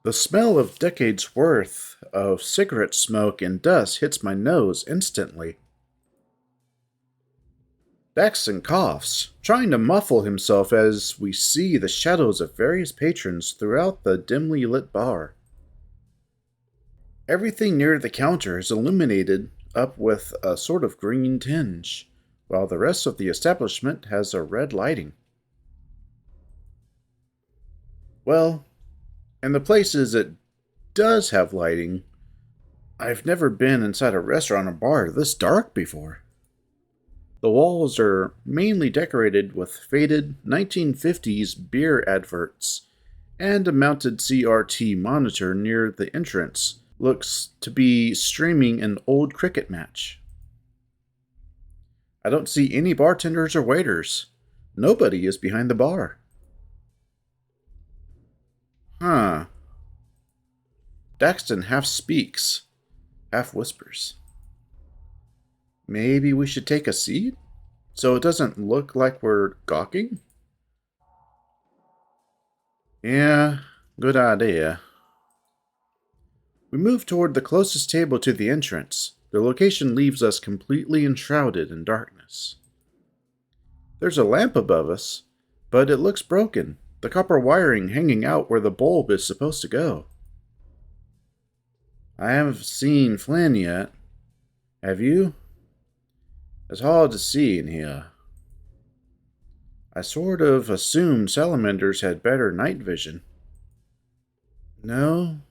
The smell of decades worth of cigarette smoke and dust hits my nose instantly. Daxton coughs, trying to muffle himself as we see the shadows of various patrons throughout the dimly lit bar. Everything near the counter is illuminated up with a sort of green tinge, while the rest of the establishment has a red lighting. Well, in the places it does have lighting, I've never been inside a restaurant or bar this dark before. The walls are mainly decorated with faded 1950s beer adverts, and a mounted CRT monitor near the entrance looks to be streaming an old cricket match. I don't see any bartenders or waiters. Nobody is behind the bar. Huh. Daxton half speaks, half whispers. Maybe we should take a seat? So it doesn't look like we're gawking? Yeah, good idea. We move toward the closest table to the entrance. The location leaves us completely enshrouded in darkness. There's a lamp above us, but it looks broken, the copper wiring hanging out where the bulb is supposed to go. I haven't seen Flynn yet. Have you? It's hard to see in here. I sort of assumed salamanders had better night vision. No,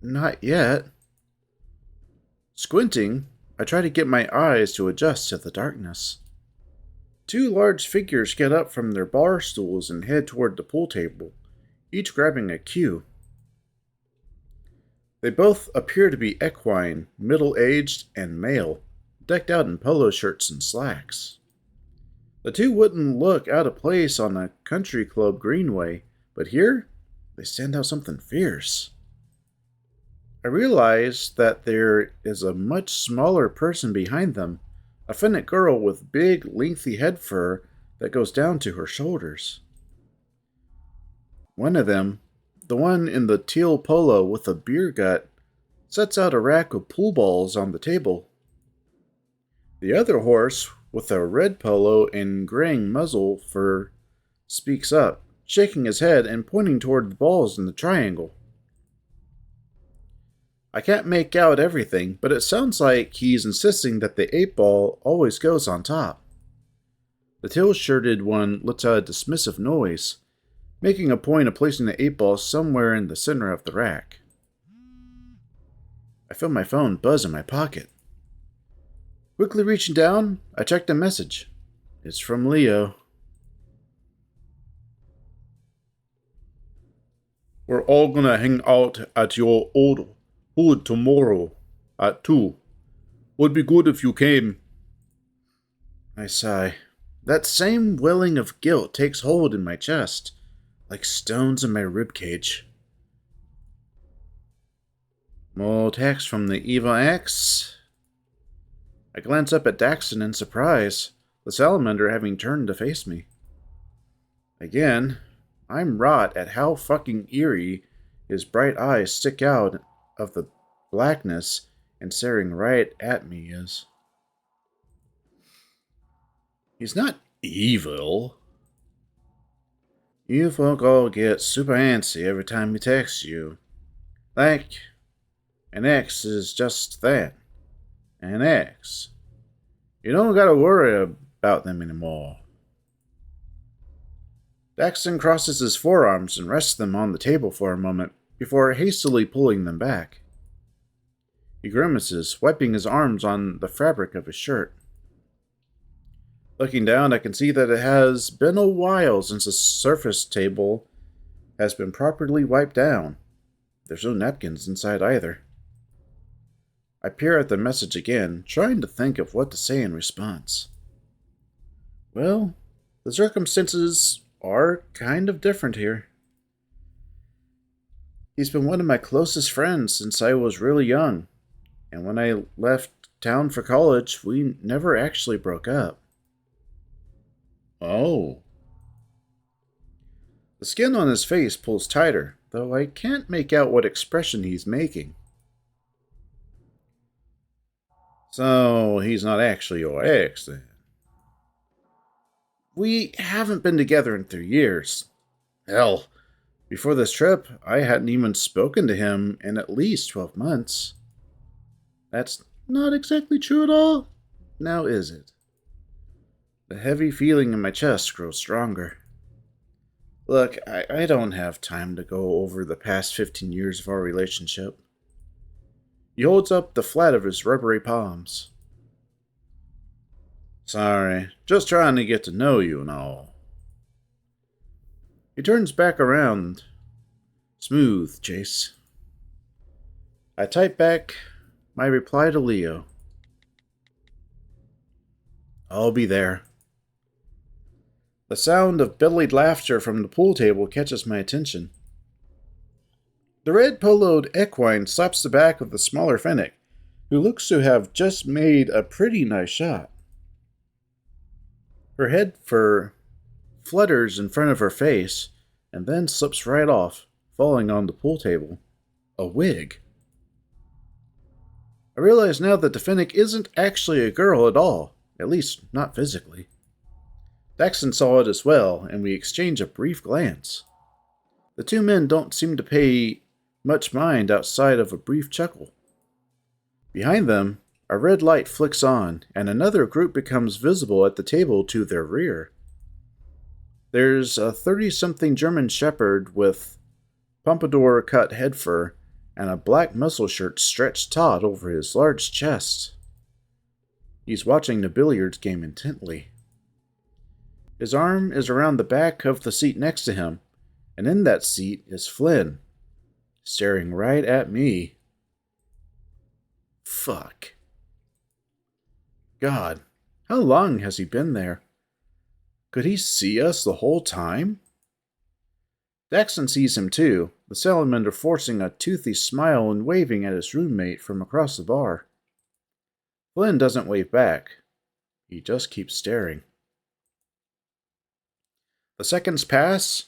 not yet. Squinting, I try to get my eyes to adjust to the darkness. Two large figures get up from their bar stools and head toward the pool table, each grabbing a cue. They both appear to be equine, middle-aged, and male, decked out in polo shirts and slacks. The two wouldn't look out of place on a country club greenway, but here, they stand out something fierce. I realize that there is a much smaller person behind them, a Finnic girl with big, lengthy head fur that goes down to her shoulders. One of them, the one in the teal polo with a beer gut, sets out a rack of pool balls on the table. The other horse, with a red polo and graying muzzle fur, speaks up, shaking his head and pointing toward the balls in the triangle. I can't make out everything, but it sounds like he's insisting that the 8-ball always goes on top. The teal-shirted one lets out a dismissive noise, making a point of placing the 8-ball somewhere in the center of the rack. I feel my phone buzz in my pocket. Quickly reaching down, I check the message. It's from Leo. We're all gonna hang out at your old hood tomorrow at 2. Would be good if you came. I sigh. That same welling of guilt takes hold in my chest, like stones in my ribcage. More text from the Evil X. I glance up at Daxton in surprise, the salamander having turned to face me. Again, I'm wrought at how fucking eerie his bright eyes stick out of the blackness and staring right at me is. He's not evil. You folk all get super antsy every time he texts you. Like, an ex is just that. An ex. You don't gotta worry about them anymore. Daxton crosses his forearms and rests them on the table for a moment before hastily pulling them back. He grimaces, wiping his arms on the fabric of his shirt. Looking down, I can see that it has been a while since the surface table has been properly wiped down. There's no napkins inside either. I peer at the message again, trying to think of what to say in response. Well, the circumstances are kind of different here. He's been one of my closest friends since I was really young, and when I left town for college, we never actually broke up. Oh. The skin on his face pulls tighter, though I can't make out what expression he's making. So, he's not actually your ex, then? We haven't been together in 3 years. Hell, before this trip, I hadn't even spoken to him in at least 12 months. That's not exactly true at all, now is it? The heavy feeling in my chest grows stronger. Look, I don't have time to go over the past 15 years of our relationship. He holds up the flat of his rubbery palms. Sorry, just trying to get to know you and all. He turns back around. Smooth, Chase. I type back my reply to Leo. I'll be there. The sound of bellied laughter from the pool table catches my attention. The red poloed equine slaps the back of the smaller fennec, who looks to have just made a pretty nice shot. Her head fur flutters in front of her face and then slips right off, falling on the pool table. A wig. I realize now that the fennec isn't actually a girl at all, at least not physically. Daxton saw it as well, and we exchange a brief glance. The two men don't seem to pay much mind outside of a brief chuckle. Behind them, a red light flicks on, and another group becomes visible at the table to their rear. There's a 30-something German shepherd with pompadour-cut head fur and a black muscle shirt stretched taut over his large chest. He's watching the billiards game intently. His arm is around the back of the seat next to him, and in that seat is Flynn, staring right at me. Fuck. God, how long has he been there? Could he see us the whole time? Daxton sees him too, the salamander forcing a toothy smile and waving at his roommate from across the bar. Flynn doesn't wave back. He just keeps staring. The seconds pass,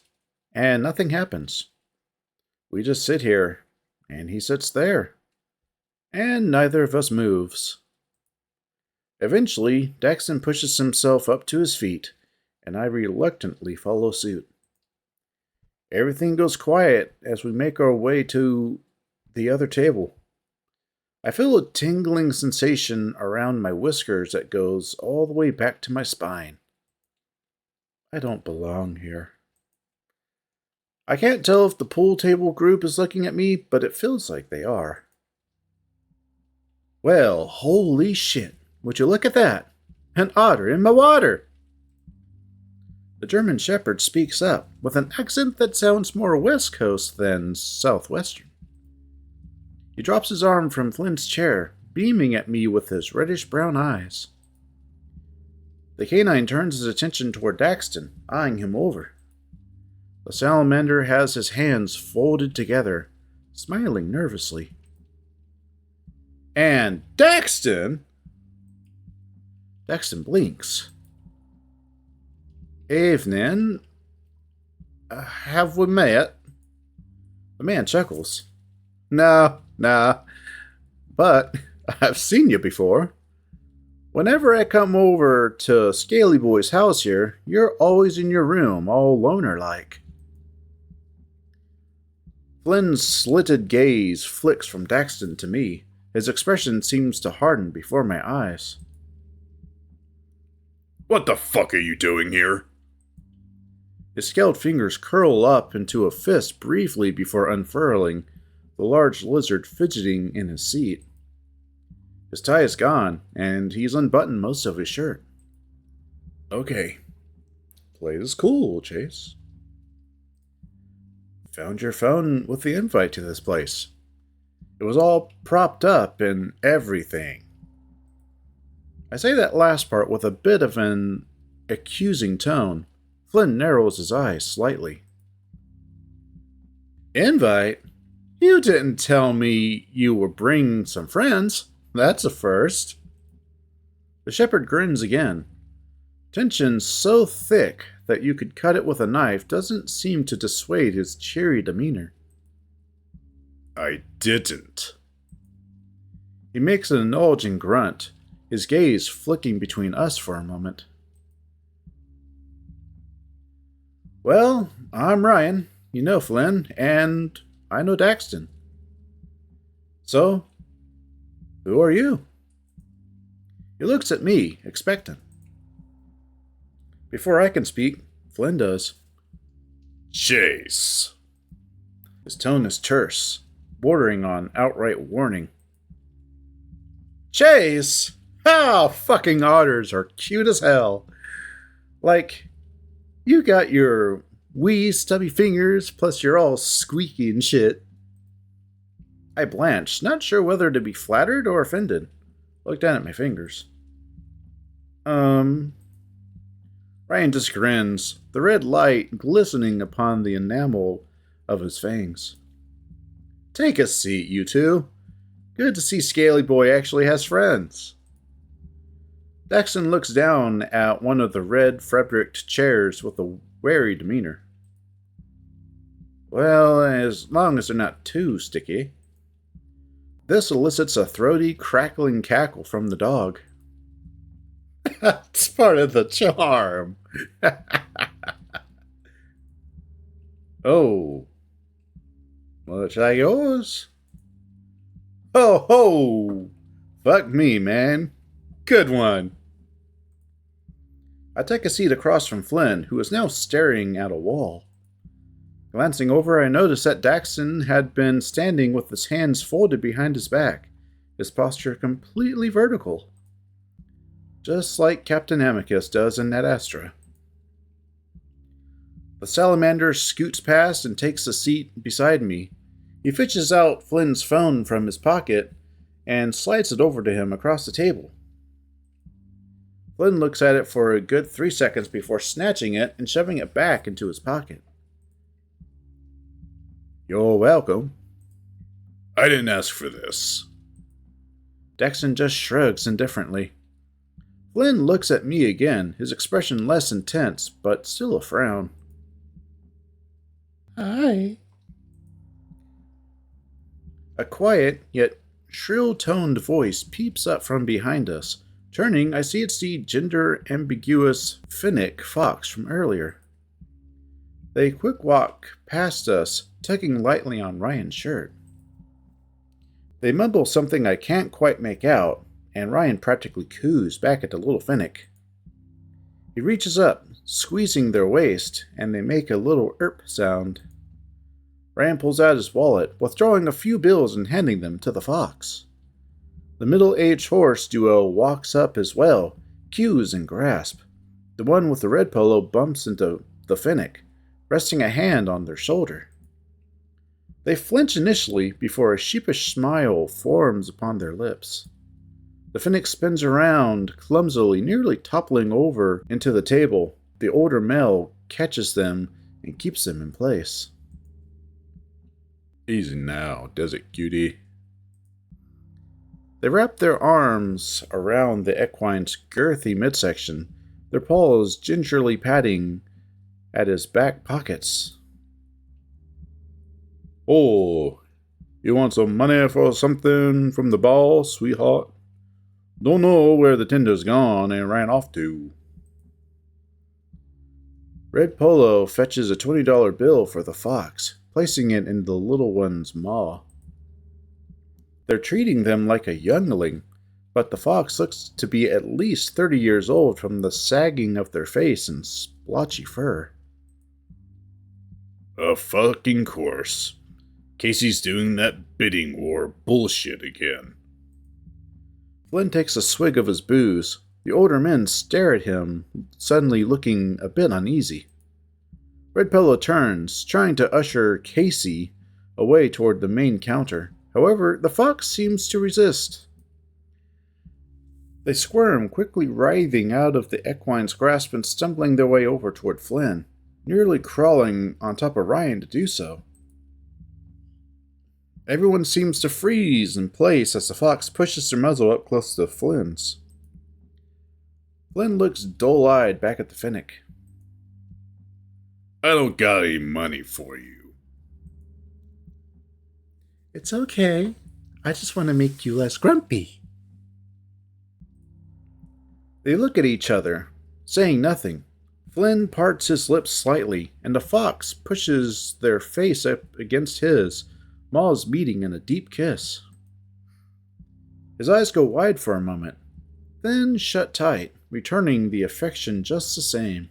and nothing happens. We just sit here, and he sits there, and neither of us moves. Eventually, Daxton pushes himself up to his feet, and I reluctantly follow suit. Everything goes quiet as we make our way to the other table. I feel a tingling sensation around my whiskers that goes all the way back to my spine. I don't belong here. I can't tell if the pool table group is looking at me, but it feels like they are. Well, holy shit. Would you look at that? An otter in my water! The German shepherd speaks up, with an accent that sounds more West Coast than Southwestern. He drops his arm from Flynn's chair, beaming at me with his reddish-brown eyes. The canine turns his attention toward Daxton, eyeing him over. The salamander has his hands folded together, smiling nervously. And Daxton! Daxton blinks. Evening. Have we met? The man chuckles. No, but I've seen you before. Whenever I come over to Scaly Boy's house here, you're always in your room, all loner-like. Flynn's slitted gaze flicks from Daxton to me. His expression seems to harden before my eyes. What the fuck are you doing here? His scaled fingers curl up into a fist briefly before unfurling, the large lizard fidgeting in his seat. His tie is gone, and he's unbuttoned most of his shirt. Okay. Play this cool, Chase. Found your phone with the invite to this place. It was all propped up and everything. I say that last part with a bit of an accusing tone. Flynn narrows his eyes slightly. Invite? You didn't tell me you were bringing some friends. That's a first. The shepherd grins again. Tension so thick that you could cut it with a knife doesn't seem to dissuade his cheery demeanor. I didn't. He makes an indulgent grunt, his gaze flicking between us for a moment. Well, I'm Ryan, you know Flynn, and I know Daxton. So, who are you? He looks at me, expectant. Before I can speak, Flynn does. Chase. His tone is terse, bordering on outright warning. Chase! Oh, fucking otters are cute as hell. Like, you got your wee stubby fingers, plus you're all squeaky and shit. I blanched, not sure whether to be flattered or offended. Looked down at my fingers. Ryan just grins, the red light glistening upon the enamel of his fangs. Take a seat, you two. Good to see Scaly Boy actually has friends. Daxton looks down at one of the red fabriced chairs with a wary demeanor. Well, as long as they're not too sticky. This elicits a throaty, crackling cackle from the dog. It's part of the charm. Oh. Much like yours? Ho ho! Fuck me, man. Good one. I take a seat across from Flynn, who is now staring at a wall. Glancing over, I notice that Daxton had been standing with his hands folded behind his back, his posture completely vertical. Just like Captain Amicus does in Ad Astra. The salamander scoots past and takes a seat beside me. He fishes out Flynn's phone from his pocket and slides it over to him across the table. Flynn looks at it for a good 3 seconds before snatching it and shoving it back into his pocket. You're welcome. I didn't ask for this. Daxton just shrugs indifferently. Flynn looks at me again, his expression less intense, but still a frown. Hi. A quiet, yet shrill-toned voice peeps up from behind us. Turning, I see it's the gender-ambiguous Finnick fox from earlier. They quick walk past us, tugging lightly on Ryan's shirt. They mumble something I can't quite make out, and Ryan practically coos back at the little Finnick. He reaches up, squeezing their waist, and they make a little erp sound. Ryan pulls out his wallet, withdrawing a few bills and handing them to the fox. The middle-aged horse duo walks up as well, cues and grasp. The one with the red polo bumps into the Finnick, resting a hand on their shoulder. They flinch initially before a sheepish smile forms upon their lips. The Finnick spins around clumsily, nearly toppling over into the table. The older male catches them and keeps them in place. Easy now, desert cutie. They wrap their arms around the equine's girthy midsection, their paws gingerly patting at his back pockets. Oh, you want some money for something from the ball, sweetheart? Don't know where the tender's gone and ran off to. Red Polo fetches a $20 bill for the fox, placing it in the little one's maw. They're treating them like a youngling, but the fox looks to be at least 30 years old from the sagging of their face and splotchy fur. Of fucking course. Casey's doing that bidding war bullshit again. Flynn takes a swig of his booze. The older men stare at him, suddenly looking a bit uneasy. Red Polo turns, trying to usher Casey away toward the main counter. However, the fox seems to resist. They squirm, quickly writhing out of the equine's grasp and stumbling their way over toward Flynn, nearly crawling on top of Ryan to do so. Everyone seems to freeze in place as the fox pushes their muzzle up close to Flynn's. Flynn looks dull-eyed back at the Finnick. I don't got any money for you. It's okay. I just want to make you less grumpy. They look at each other, saying nothing. Flynn parts his lips slightly, and the fox pushes their face up against his, maws meeting in a deep kiss. His eyes go wide for a moment, then shut tight, returning the affection just the same.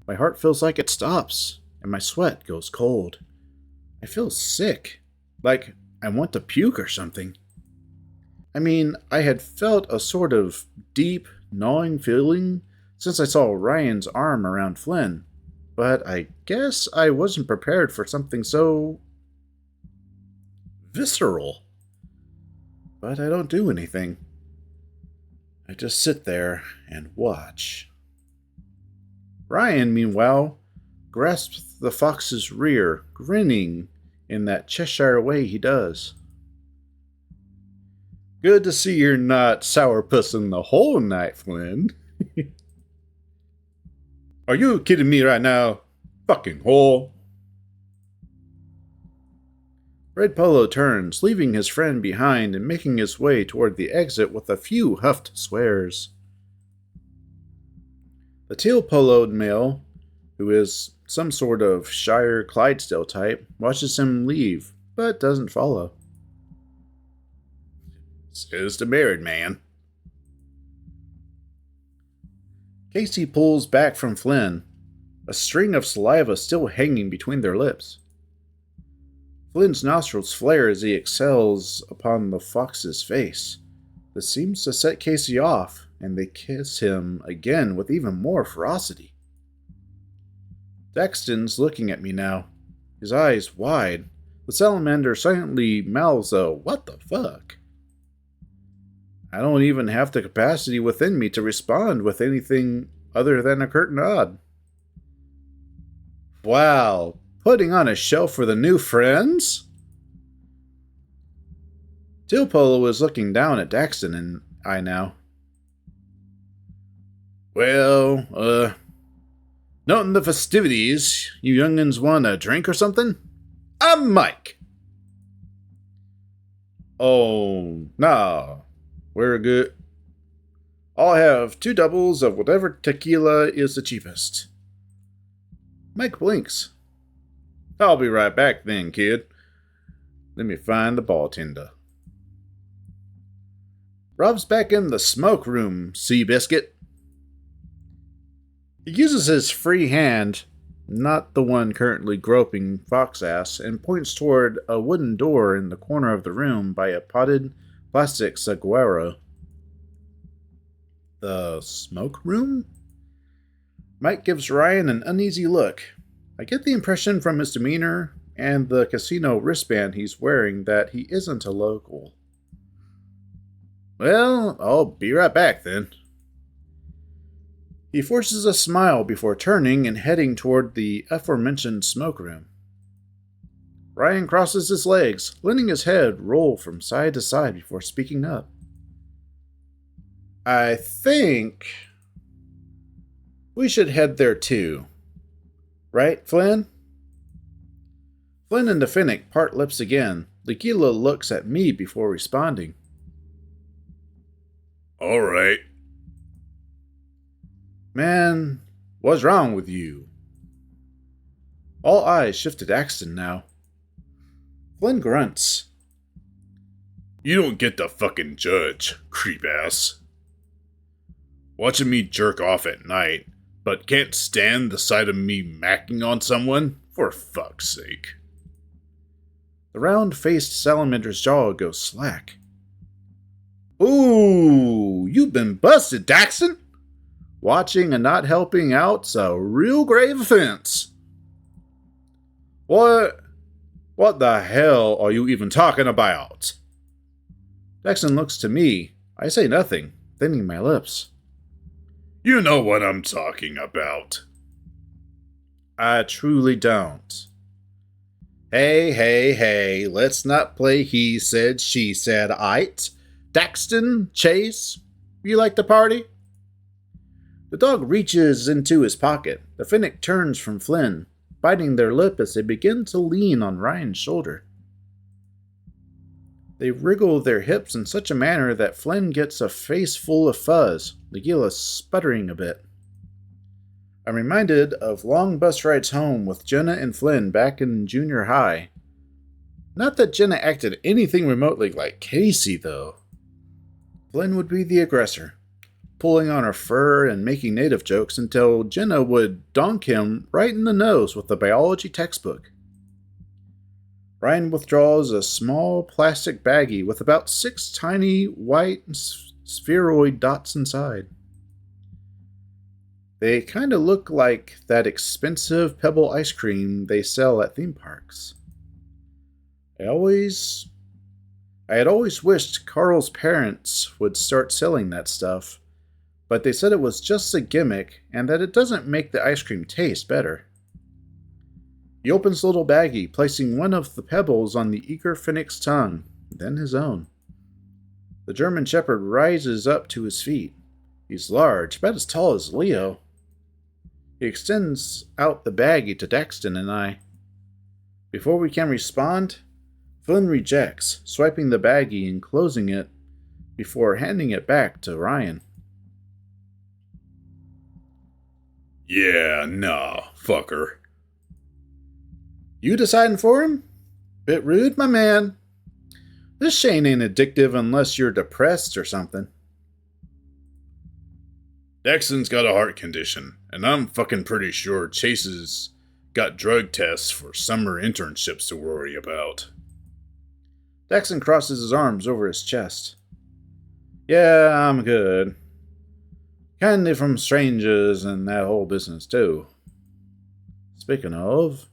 My heart feels like it stops, and my sweat goes cold. I feel sick, like I want to puke or something. I mean, I had felt a sort of deep, gnawing feeling since I saw Ryan's arm around Flynn, but I guess I wasn't prepared for something so visceral. But I don't do anything. I just sit there and watch. Ryan, meanwhile, grasps the fox's rear, grinning in that Cheshire way he does. Good to see you're not sourpussing the whole night, Flynn. Are you kidding me right now? Fucking whore. Red Polo turns, leaving his friend behind and making his way toward the exit with a few huffed swears. The teal poloed male, who is some sort of Shire Clydesdale type, watches him leave, but doesn't follow. Says the married man. Casey pulls back from Flynn, a string of saliva still hanging between their lips. Flynn's nostrils flare as he exhales upon the fox's face. This seems to set Casey off, and they kiss him again with even more ferocity. Daxton's looking at me now, his eyes wide. The salamander silently mouths a "what the fuck?" I don't even have the capacity within me to respond with anything other than a curt nod. Wow, putting on a show for the new friends? Teal Polo is looking down at Daxton and I now. Well, noting the festivities, you young'uns want a drink or something? I'm Mike. Oh, nah. We're good. I'll have 2 doubles of whatever tequila is the cheapest. Mike blinks. I'll be right back then, kid. Let me find the bartender. Rob's back in the smoke room, Seabiscuit. He uses his free hand, not the one currently groping Fox-ass, and points toward a wooden door in the corner of the room by a potted plastic saguaro. The smoke room? Mike gives Ryan an uneasy look. I get the impression from his demeanor and the casino wristband he's wearing that he isn't a local. Well, I'll be right back then. He forces a smile before turning and heading toward the aforementioned smoke room. Ryan crosses his legs, letting his head roll from side to side before speaking up. I think we should head there too. Right, Flynn? Flynn and the Finnick part lips again. Tequila looks at me before responding. All right. Man, what's wrong with you? All eyes shift to Daxton now. Flynn grunts. You don't get to fucking judge, creep ass. Watching me jerk off at night, but can't stand the sight of me macking on someone? For fuck's sake. The round-faced salamander's jaw goes slack. Ooh, you've been busted, Daxton. Watching and not helping out's a real grave offense. What the hell are you even talking about? Daxton looks to me. I say nothing, thinning my lips. You know what I'm talking about. I truly don't. Hey, let's not play he said, she said, aight. Daxton, Chase, you like the party? The dog reaches into his pocket. The Finnick turns from Flynn, biting their lip as they begin to lean on Ryan's shoulder. They wriggle their hips in such a manner that Flynn gets a face full of fuzz, Nagila sputtering a bit. I'm reminded of long bus rides home with Jenna and Flynn back in junior high. Not that Jenna acted anything remotely like Casey, though. Flynn would be the aggressor, pulling on her fur and making native jokes until Jenna would donk him right in the nose with the biology textbook. Ryan withdraws a small plastic baggie with about 6 tiny white spheroid dots inside. They kind of look like that expensive pebble ice cream they sell at theme parks. I had always wished Carl's parents would start selling that stuff, but they said it was just a gimmick and that it doesn't make the ice cream taste better. He opens the little baggie, placing one of the pebbles on the eager Phoenix's tongue, then his own. The German Shepherd rises up to his feet. He's large, about as tall as Leo. He extends out the baggie to Daxton and I. Before we can respond, Flynn rejects, swiping the baggie and closing it before handing it back to Ryan. Yeah, nah, fucker. You deciding for him? Bit rude, my man. This Shane ain't addictive unless you're depressed or something. Daxton's got a heart condition, and I'm fucking pretty sure Chase's got drug tests for summer internships to worry about. Daxton crosses his arms over his chest. Yeah, I'm good. Kindly from strangers and that whole business, too. Speaking of,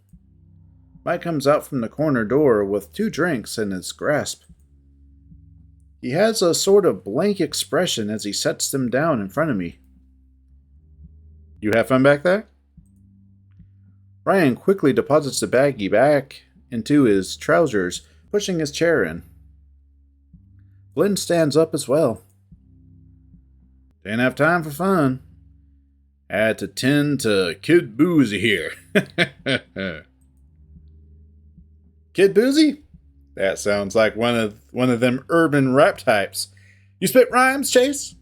Mike comes out from the corner door with 2 drinks in his grasp. He has a sort of blank expression as he sets them down in front of me. You have fun back there? Ryan quickly deposits the baggie back into his trousers, pushing his chair in. Flynn stands up as well. Didn't have time for fun. Had to tend to Kid Boozy here. Kid Boozy? That sounds like one of them urban rap types. You spit rhymes, Chase?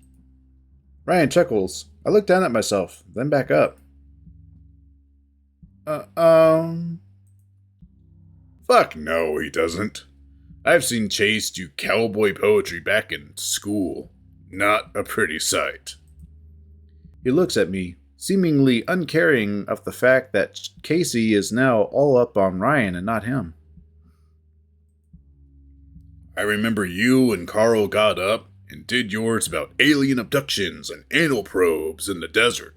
Ryan chuckles. I look down at myself, then back up. Fuck no, he doesn't. I've seen Chase do cowboy poetry back in school. Not a pretty sight. He looks at me, seemingly uncaring of the fact that Casey is now all up on Ryan and not him. I remember you and Carl got up and did yours about alien abductions and anal probes in the desert,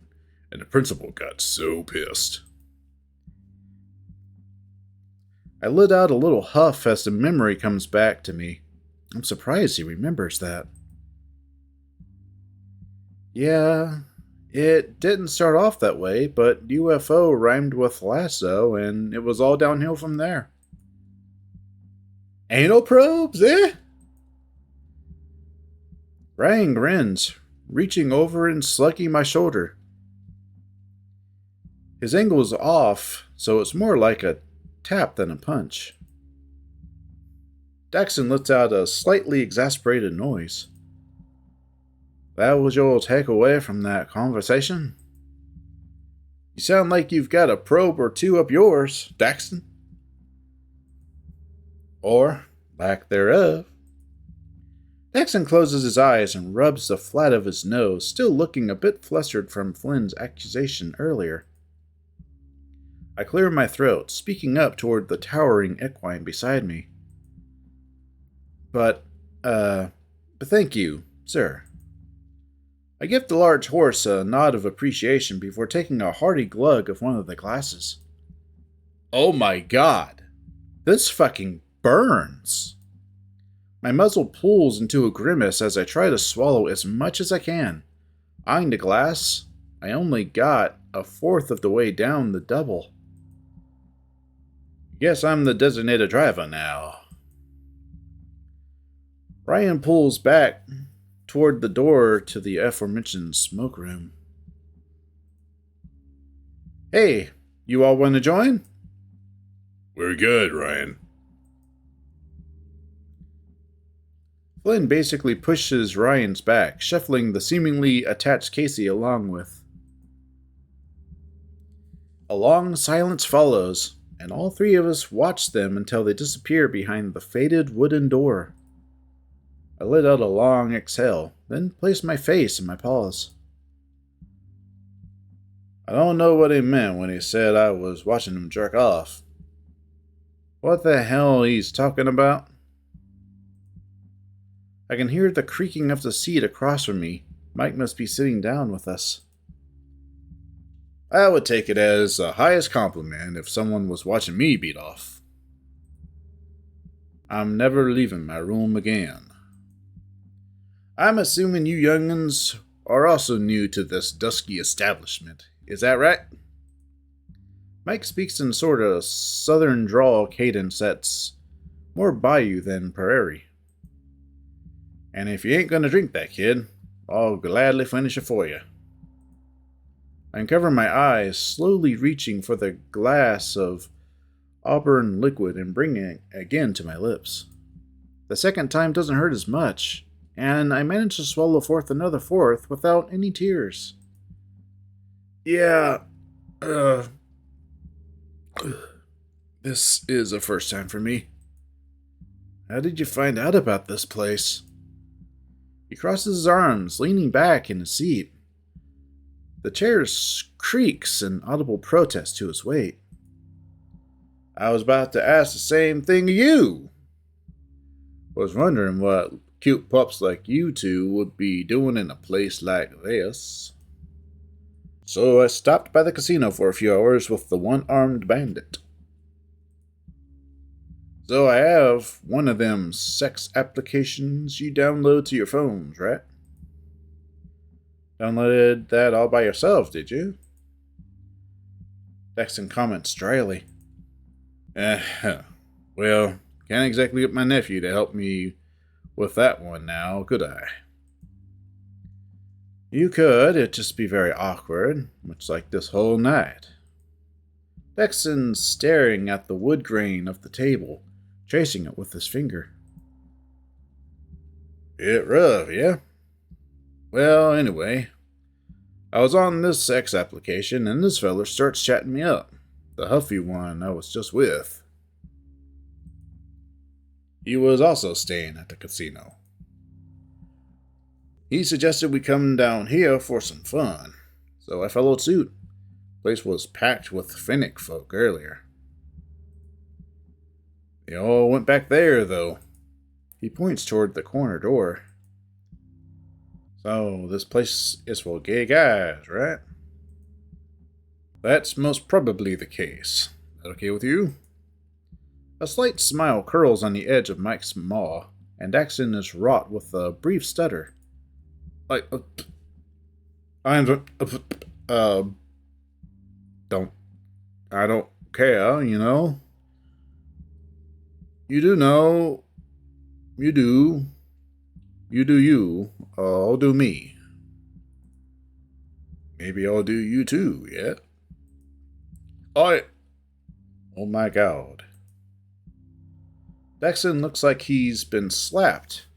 and the principal got so pissed. I let out a little huff as the memory comes back to me. I'm surprised he remembers that. Yeah, it didn't start off that way, but UFO rhymed with lasso, and it was all downhill from there. Anal probes, eh? Ryan grins, reaching over and slugging my shoulder. His angle is off, so it's more like a tap than a punch. Daxton lets out a slightly exasperated noise. That was your takeaway from that conversation? You sound like you've got a probe or 2 up yours, Daxton. Or lack thereof. Daxton closes his eyes and rubs the flat of his nose, still looking a bit flustered from Flynn's accusation earlier. I clear my throat, speaking up toward the towering equine beside me. But thank you, sir. I give the large horse a nod of appreciation before taking a hearty glug of one of the glasses. Oh my god! This fucking burns! My muzzle pulls into a grimace as I try to swallow as much as I can. Eyeing the glass, I only got a fourth of the way down the double. Guess I'm the designated driver now. Ryan pulls back toward the door to the aforementioned smoke room. Hey, you all want to join? We're good, Ryan. Flynn basically pushes Ryan's back, shuffling the seemingly attached Casey along with. A long silence follows, and all three of us watch them until they disappear behind the faded wooden door. I let out a long exhale, then placed my face in my paws. I don't know what he meant when he said I was watching him jerk off. What the hell he's talking about? I can hear the creaking of the seat across from me. Mike must be sitting down with us. I would take it as the highest compliment if someone was watching me beat off. I'm never leaving my room again. I'm assuming you young'uns are also new to this dusky establishment. Is that right? Mike speaks in sort of southern drawl cadence that's more bayou than prairie. And if you ain't gonna drink that, kid, I'll gladly finish it for you. I uncover my eyes, slowly reaching for the glass of auburn liquid and bringing it again to my lips. The second time doesn't hurt as much, and I manage to swallow forth another fourth without any tears. Yeah, this is a first time for me. How did you find out about this place? He crosses his arms, leaning back in his seat. The chair creaks in audible protest to his weight. I was about to ask the same thing of you. Was wondering what cute pups like you two would be doing in a place like this. So I stopped by the casino for a few hours with the one-armed bandit. So I have one of them sex applications you download to your phones, right? Downloaded that all by yourself, did you? Daxton comments dryly. Well, can't exactly get my nephew to help me with that one now, could I? You could, it'd just be very awkward, much like this whole night. Daxton's staring at the wood grain of the table, tracing it with his finger. Bit rough, yeah? Well, anyway, I was on this sex application and this feller starts chatting me up. The huffy one I was just with. He was also staying at the casino. He suggested we come down here for some fun, so I followed suit. The place was packed with Finnick folk earlier. They all went back there, though. He points toward the corner door. So, this place is for gay guys, right? That's most probably the case. That okay with you? A slight smile curls on the edge of Mike's maw, and Daxton is wrought with a brief stutter. I don't care, you know? You do know. You do. You do you. I'll do me. Maybe I'll do you too, yeah? Oh my god. Daxton looks like he's been slapped.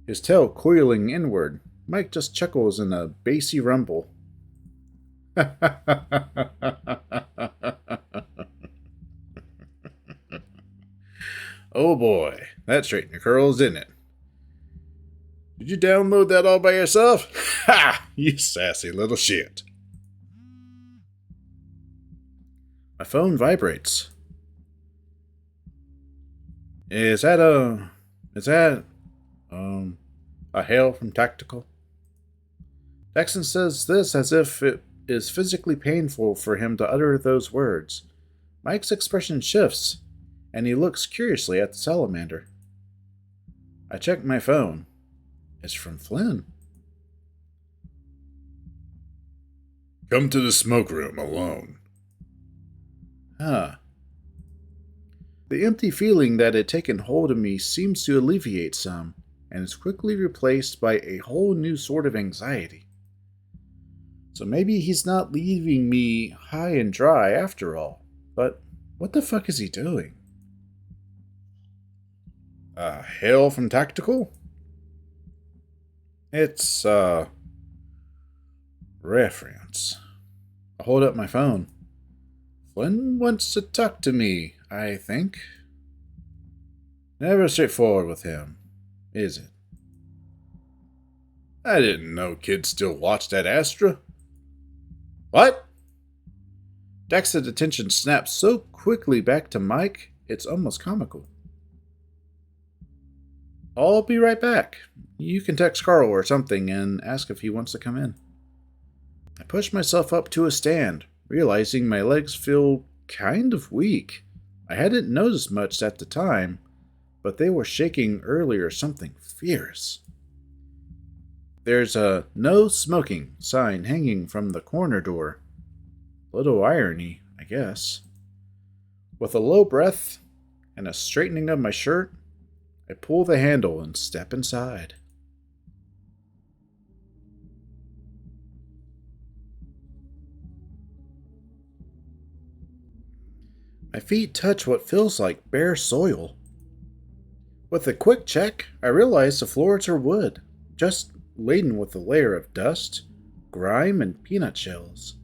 His tail coiling inward, Mike just chuckles in a bassy rumble. Oh boy, that straightened your curls, didn't it? Did you download that all by yourself? Ha! You sassy little shit. My phone vibrates. Is that a hail from Tactical? Daxton says this as if it is physically painful for him to utter those words. Mike's expression shifts, and he looks curiously at the salamander. I check my phone. It's from Flynn. Come to the smoke room alone. Huh. The empty feeling that had taken hold of me seems to alleviate some, and is quickly replaced by a whole new sort of anxiety. So maybe he's not leaving me high and dry after all. But what the fuck is he doing? Hail from Tactical? It's, reference. I hold up my phone. Flynn wants to talk to me, I think. Never straightforward with him, is it? I didn't know kids still watch that Astra. What? Daxton's attention snaps so quickly back to Mike, it's almost comical. I'll be right back. You can text Carl or something and ask if he wants to come in. I push myself up to a stand, realizing my legs feel kind of weak. I hadn't noticed much at the time, but they were shaking earlier something fierce. There's a no smoking sign hanging from the corner door. Little irony, I guess. With a low breath and a straightening of my shirt, I pull the handle and step inside. My feet touch what feels like bare soil. With a quick check, I realize the floors are wood, just laden with a layer of dust, grime, and peanut shells.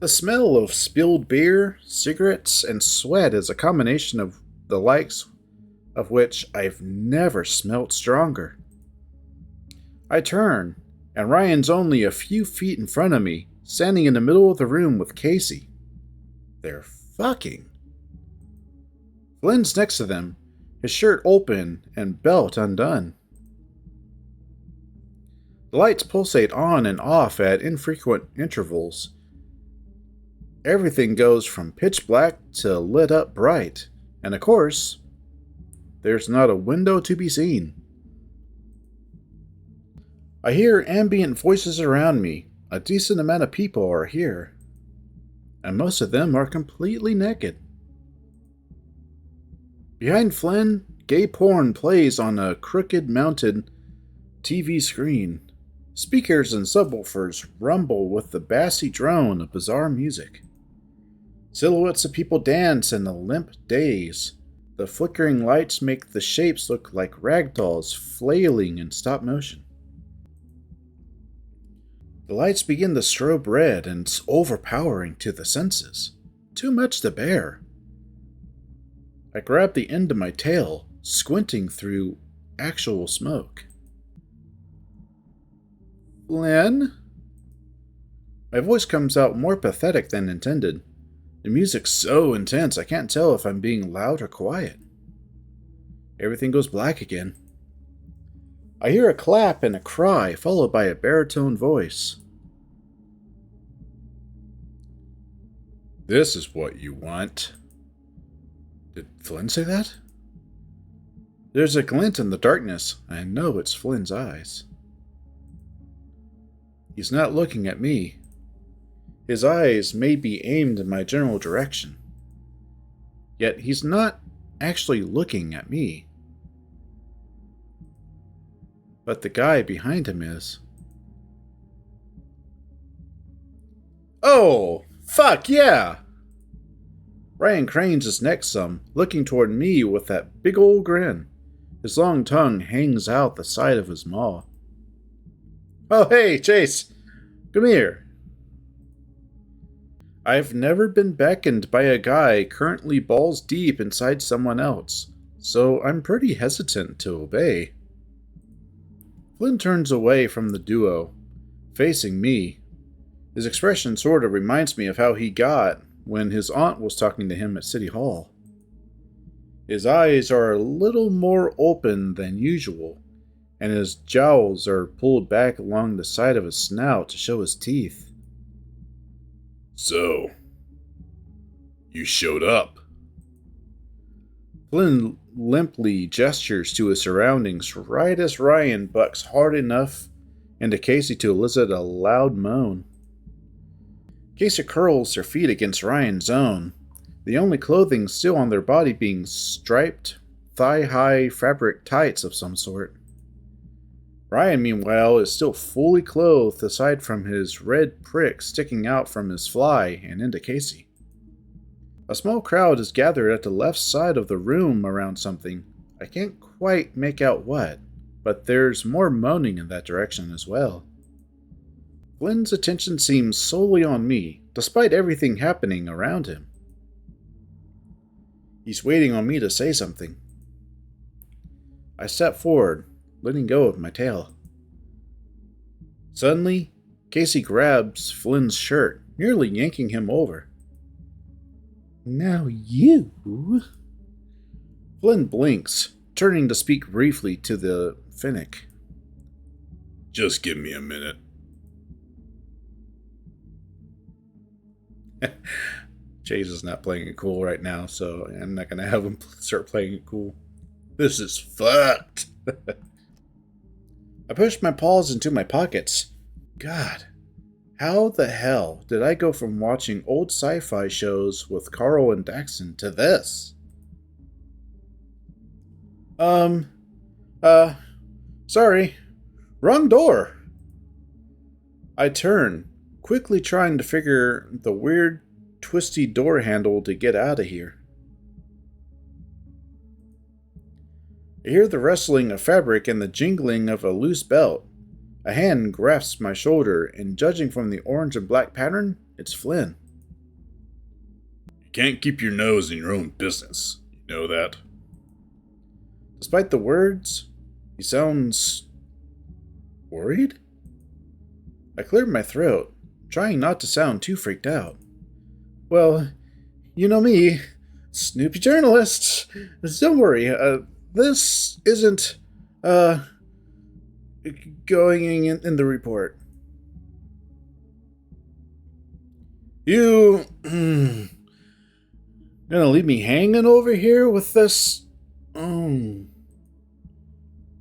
The smell of spilled beer, cigarettes, and sweat is a combination of the likes of which I've never smelt stronger. I turn, and Ryan's only a few feet in front of me, standing in the middle of the room with Casey. They're fucking. Flynn's next to them, his shirt open and belt undone. The lights pulsate on and off at infrequent intervals. Everything goes from pitch black to lit up bright, and of course, there's not a window to be seen. I hear ambient voices around me. A decent amount of people are here, and most of them are completely naked. Behind Flynn, gay porn plays on a crooked mounted TV screen. Speakers and subwoofers rumble with the bassy drone of bizarre music. Silhouettes of people dance in a limp daze. The flickering lights make the shapes look like ragdolls flailing in stop motion. The lights begin to strobe red, and it's overpowering to the senses. Too much to bear. I grab the end of my tail, squinting through actual smoke. Flynn? My voice comes out more pathetic than intended. The music's so intense I can't tell if I'm being loud or quiet. Everything goes black again. I hear a clap and a cry, followed by a baritone voice. This is what you want. Did Flynn say that? There's a glint in the darkness. I know it's Flynn's eyes. He's not looking at me. His eyes may be aimed in my general direction. Yet he's not actually looking at me. But the guy behind him is. Oh, fuck yeah! Ryan cranes his neck some, looking toward me with that big old grin. His long tongue hangs out the side of his maw. Oh, hey, Chase! Come here. I've never been beckoned by a guy currently balls deep inside someone else, so I'm pretty hesitant to obey. Flynn turns away from the duo, facing me. His expression sort of reminds me of how he got when his aunt was talking to him at City Hall. His eyes are a little more open than usual, and his jowls are pulled back along the side of his snout to show his teeth. So, you showed up. Flynn limply gestures to his surroundings right as Ryan bucks hard enough into Casey to elicit a loud moan. Casey curls their feet against Ryan's own, the only clothing still on their body being striped, thigh-high fabric tights of some sort. Ryan, meanwhile, is still fully clothed aside from his red prick sticking out from his fly and into Casey. A small crowd is gathered at the left side of the room around something. I can't quite make out what, but there's more moaning in that direction as well. Flynn's attention seems solely on me, despite everything happening around him. He's waiting on me to say something. I step forward, letting go of my tail. Suddenly, Casey grabs Flynn's shirt, nearly yanking him over. "Now you..." Flynn blinks, turning to speak briefly to the Finnick. Just give me a minute. Chase is not playing it cool right now, so I'm not going to have him start playing it cool. This is fucked. I pushed my paws into my pockets. God, how the hell did I go from watching old sci-fi shows with Carl and Daxton to this? Sorry. Wrong door. I turn, quickly trying to figure the weird, twisty door handle to get out of here. I hear the rustling of fabric and the jingling of a loose belt. A hand grasps my shoulder, and judging from the orange and black pattern, it's Flynn. You can't keep your nose in your own business. You know that? Despite the words, he sounds worried? I cleared my throat, trying not to sound too freaked out. Well, you know me, Snoopy journalist. Don't worry, this isn't, going in the report. You gonna leave me hanging over here with this?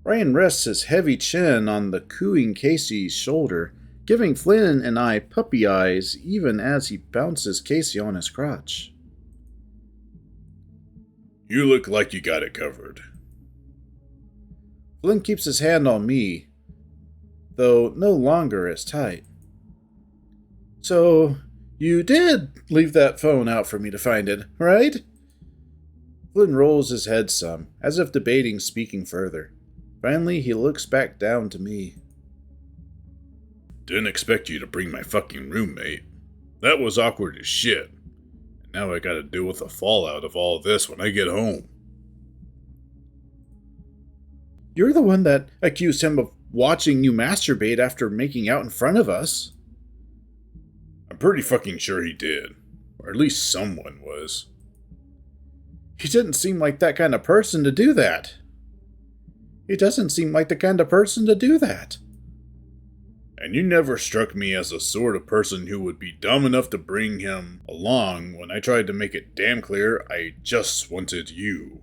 Ryan rests his heavy chin on the cooing Casey's shoulder, giving Flynn and I puppy eyes even as he bounces Casey on his crotch. You look like you got it covered. Flynn keeps his hand on me, though no longer as tight. So, you did leave that phone out for me to find it, right? Flynn rolls his head some, as if debating speaking further. Finally, he looks back down to me. Didn't expect you to bring my fucking roommate. That was awkward as shit. And now I gotta deal with the fallout of all this when I get home. You're the one that accused him of watching you masturbate after making out in front of us. I'm pretty fucking sure he did. Or at least someone was. He didn't seem like that kind of person to do that. He doesn't seem like the kind of person to do that. And you never struck me as the sort of person who would be dumb enough to bring him along when I tried to make it damn clear I just wanted you.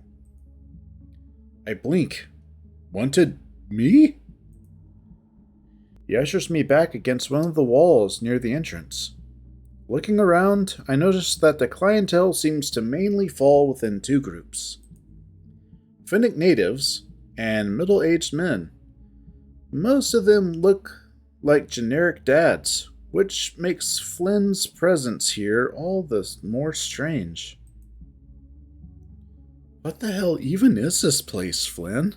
I blink. Wanted me? He ushers me back against one of the walls near the entrance. Looking around, I notice that the clientele seems to mainly fall within two groups. Finnick natives and middle-aged men. Most of them look like generic dads, which makes Flynn's presence here all the more strange. What the hell even is this place, Flynn?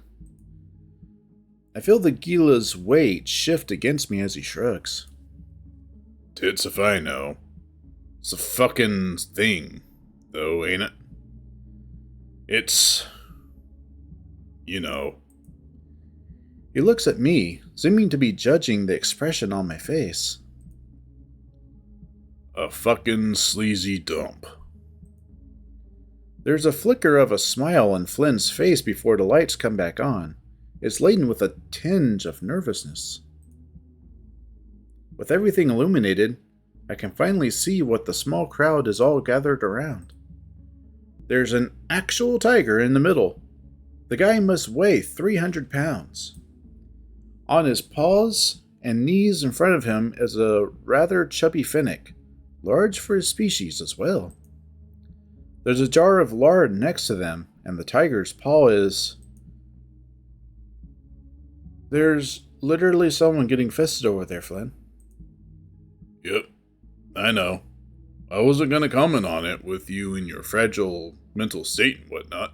I feel the Gila's weight shift against me as he shrugs. Tits if I know. It's a fucking thing, though, ain't it? It's... you know. He looks at me, seeming to be judging the expression on my face. A fucking sleazy dump. There's a flicker of a smile on Flynn's face before the lights come back on. It's laden with a tinge of nervousness. With everything illuminated, I can finally see what the small crowd is all gathered around. There's an actual tiger in the middle. The guy must weigh 300 pounds. On his paws and knees in front of him is a rather chubby Finnick, large for his species as well. There's a jar of lard next to them, and the tiger's paw is... There's literally someone getting fisted over there, Flynn. Yep, I know. I wasn't gonna comment on it with you in your fragile mental state and whatnot.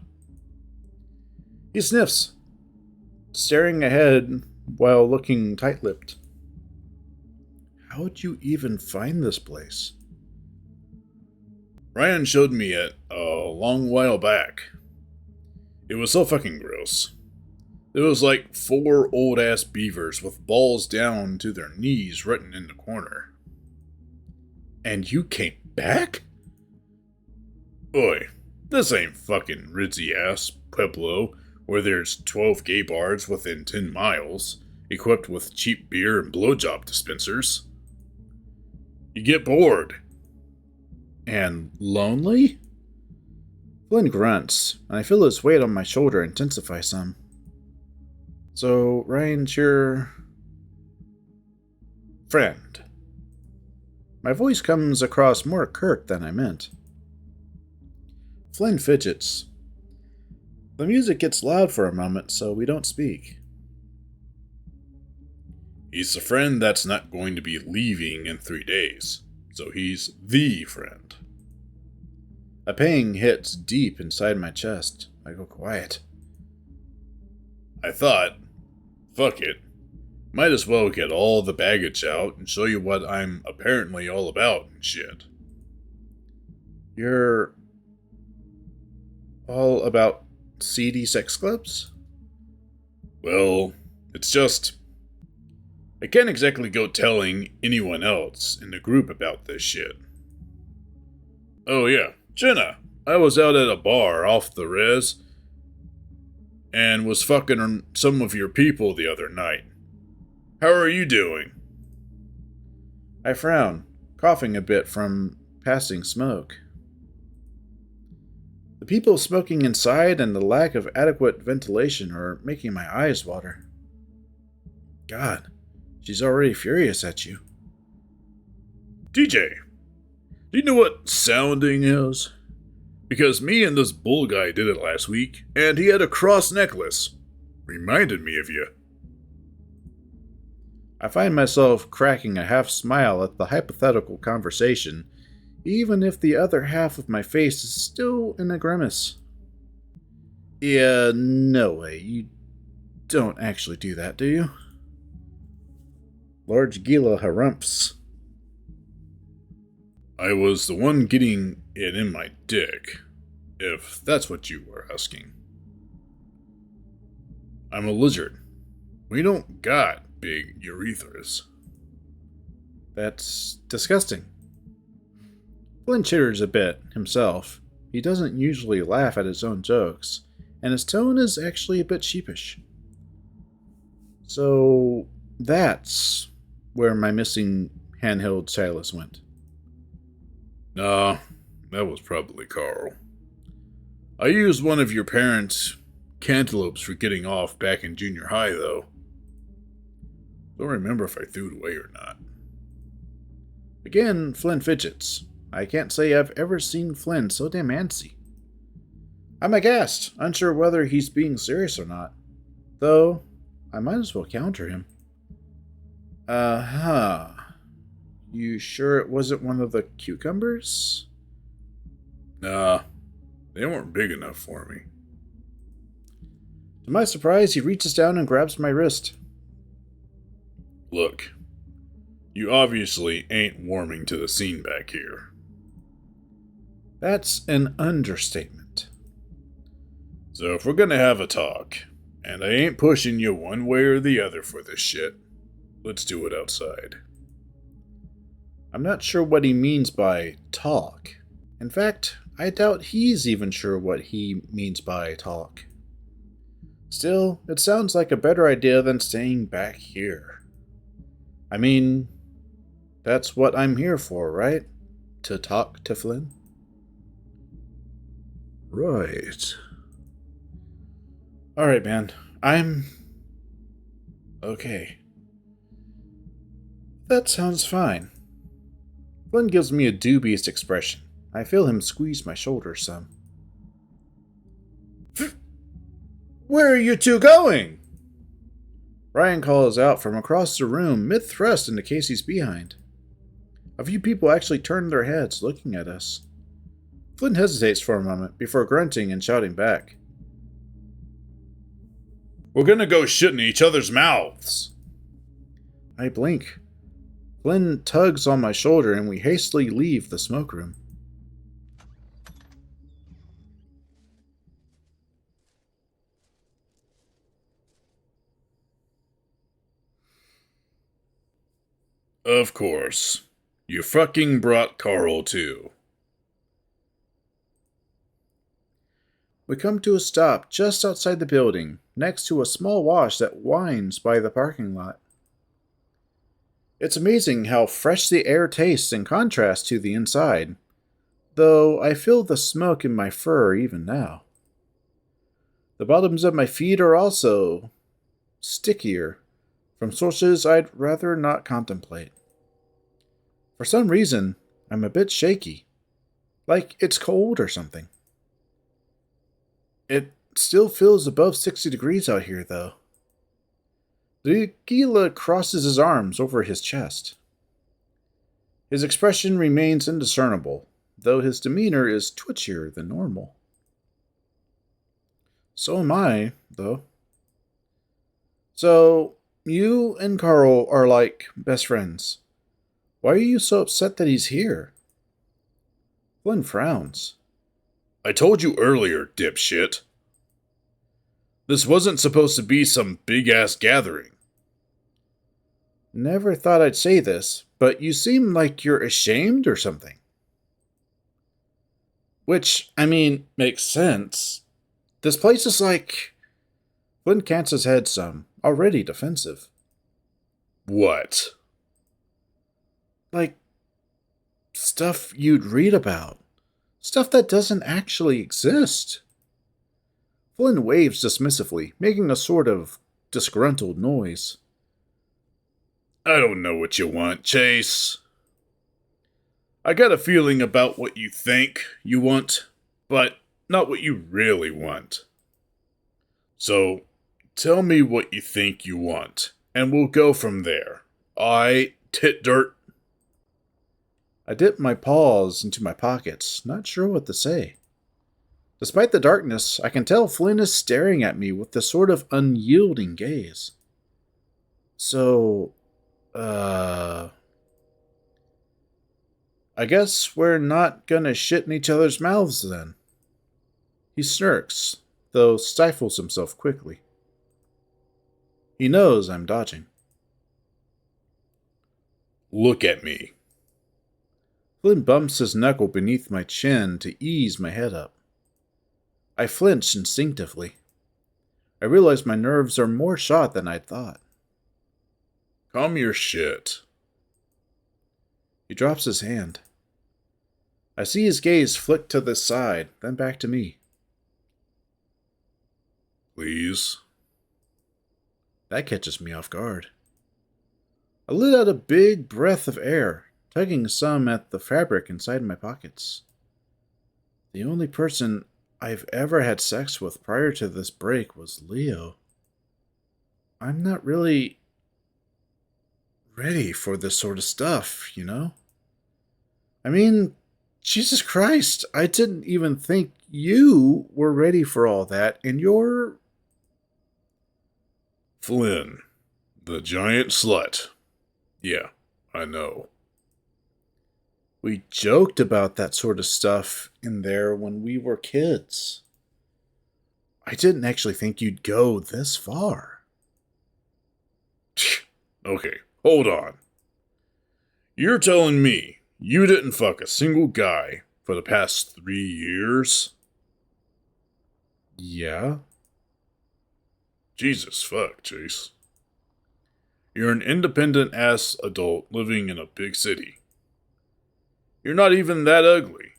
He sniffs, staring ahead while looking tight-lipped. How'd you even find this place? Ryan showed me it a long while back. It was so fucking gross. It was like 4 old-ass beavers with balls down to their knees written in the corner. And you came back? Oi, this ain't fucking ritzy-ass Pueblo where there's 12 gay bars within 10 miles, equipped with cheap beer and blowjob dispensers. You get bored. And lonely? Flynn grunts, and I feel his weight on my shoulder intensify some. So, Ryan's your friend. My voice comes across more curt than I meant. Flynn fidgets. The music gets loud for a moment, so we don't speak. He's a friend that's not going to be leaving in 3 days, so he's the friend. A pang hits deep inside my chest. I go quiet. I thought, fuck it. Might as well get all the baggage out and show you what I'm apparently all about and shit. You're all about seedy sex clubs? Well, it's just... I can't exactly go telling anyone else in the group about this shit. Oh yeah, Jenna, I was out at a bar off the res and was fucking some of your people the other night. How are you doing? I frown, coughing a bit from passing smoke. The people smoking inside and the lack of adequate ventilation are making my eyes water. God, she's already furious at you. DJ, do you know what sounding is? Because me and this bull guy did it last week, and he had a cross necklace. Reminded me of you. I find myself cracking a half smile at the hypothetical conversation, even if the other half of my face is still in a grimace. Yeah, no way. You don't actually do that, do you? Large Gila harumphs. I was the one getting it in my dick, if that's what you were asking. I'm a lizard. We don't got big urethras. That's disgusting. Flynn chitters a bit, himself. He doesn't usually laugh at his own jokes, and his tone is actually a bit sheepish. So, that's where my missing handheld stylus went. Nah, that was probably Carl. I used one of your parents' cantaloupes for getting off back in junior high, though. Don't remember if I threw it away or not. Again, Flynn fidgets. I can't say I've ever seen Flynn so damn antsy. I'm aghast, unsure whether he's being serious or not. Though, I might as well counter him. Uh-huh. You sure it wasn't one of the cucumbers? Nah, they weren't big enough for me. To my surprise, he reaches down and grabs my wrist. Look, you obviously ain't warming to the scene back here. That's an understatement. So if we're gonna have a talk, and I ain't pushing you one way or the other for this shit, let's do it outside. I'm not sure what he means by talk. In fact, I doubt he's even sure what he means by talk. Still, it sounds like a better idea than staying back here. I mean, that's what I'm here for, right? To talk to Flynn? Right. Alright, man. I'm... okay. That sounds fine. Flynn gives me a dubious expression. I feel him squeeze my shoulder some. Where are you two going? Ryan calls out from across the room, mid-thrust into Casey's behind. A few people actually turn their heads, looking at us. Flynn hesitates for a moment before grunting and shouting back. We're gonna go shit in each other's mouths. I blink. Flynn tugs on my shoulder and we hastily leave the smoke room. Of course. You fucking brought Carl too. We come to a stop just outside the building, next to a small wash that winds by the parking lot. It's amazing how fresh the air tastes in contrast to the inside, though I feel the smoke in my fur even now. The bottoms of my feet are also stickier, from sources I'd rather not contemplate. For some reason, I'm a bit shaky, like it's cold or something. It still feels above 60 degrees out here, though. The Gila crosses his arms over his chest. His expression remains indiscernible, though his demeanor is twitchier than normal. So am I, though. So, you and Carl are like best friends. Why are you so upset that he's here? Flynn frowns. I told you earlier, dipshit. This wasn't supposed to be some big-ass gathering. Never thought I'd say this, but you seem like you're ashamed or something. Which, I mean, makes sense. This place is like... Flynn cants his head some, already defensive. What? Like, stuff you'd read about. Stuff that doesn't actually exist. Flynn waves dismissively, making a sort of disgruntled noise. I don't know what you want, Chase. I got a feeling about what you think you want, but not what you really want. So, tell me what you think you want, and we'll go from there. Tit dirt. I dip my paws into my pockets, not sure what to say. Despite the darkness, I can tell Flynn is staring at me with a sort of unyielding gaze. So, I guess we're not gonna shit in each other's mouths then. He smirks, though stifles himself quickly. He knows I'm dodging. Look at me. Flynn bumps his knuckle beneath my chin to ease my head up. I flinch instinctively. I realize my nerves are more shot than I'd thought. Calm your shit. He drops his hand. I see his gaze flick to the side, then back to me. Please. That catches me off guard. I let out a big breath of air, tugging some at the fabric inside my pockets. The only person I've ever had sex with prior to this break was Leo. I'm not really ready for this sort of stuff, you know? I mean, Jesus Christ, I didn't even think you were ready for all that, and you're... Flynn, the giant slut. Yeah, I know. We joked about that sort of stuff in there when we were kids. I didn't actually think you'd go this far. Okay, hold on. You're telling me you didn't fuck a single guy for the past 3 years? Yeah? Jesus fuck, Chase. You're an independent-ass adult living in a big city. You're not even that ugly.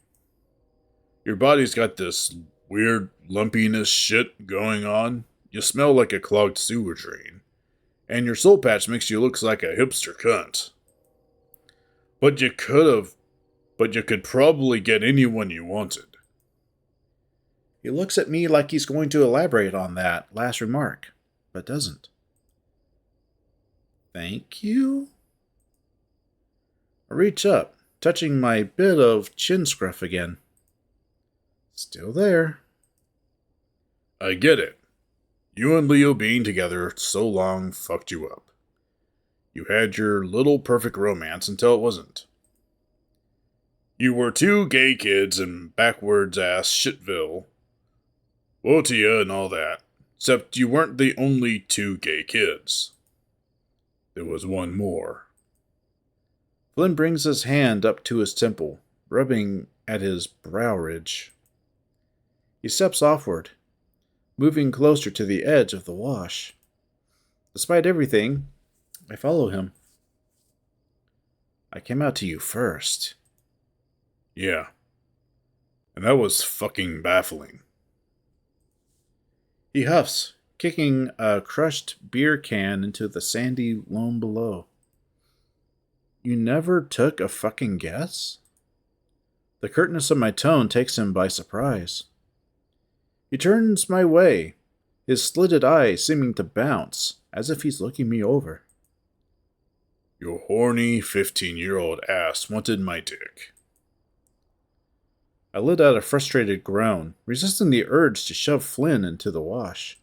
Your body's got this weird lumpiness shit going on. You smell like a clogged sewer drain. And your soul patch makes you look like a hipster cunt. But you could probably get anyone you wanted. He looks at me like he's going to elaborate on that last remark, but doesn't. Thank you? I reach up, touching my bit of chin scruff again. Still there. I get it. You and Leo being together so long fucked you up. You had your little perfect romance until it wasn't. You were two gay kids in backwards ass Shitville. Woe to ya and all that. Except you weren't the only two gay kids. There was one more. Flynn brings his hand up to his temple, rubbing at his brow ridge. He steps offward, moving closer to the edge of the wash. Despite everything, I follow him. I came out to you first. Yeah. And that was fucking baffling. He huffs, kicking a crushed beer can into the sandy loam below. You never took a fucking guess? The curtness of my tone takes him by surprise. He turns my way, his slitted eyes seeming to bounce, as if he's looking me over. Your horny 15-year-old ass wanted my dick. I let out a frustrated groan, resisting the urge to shove Flynn into the wash.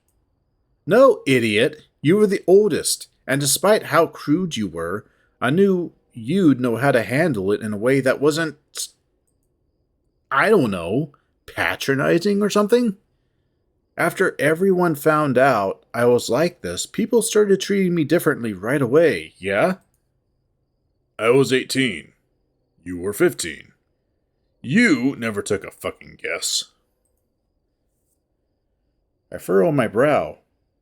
No, idiot! You were the oldest, and despite how crude you were, I knew you'd know how to handle it in a way that wasn't, I don't know, patronizing or something? After everyone found out I was like this, people started treating me differently right away, yeah? I was 18. You were 15. You never took a fucking guess. I furrow my brow,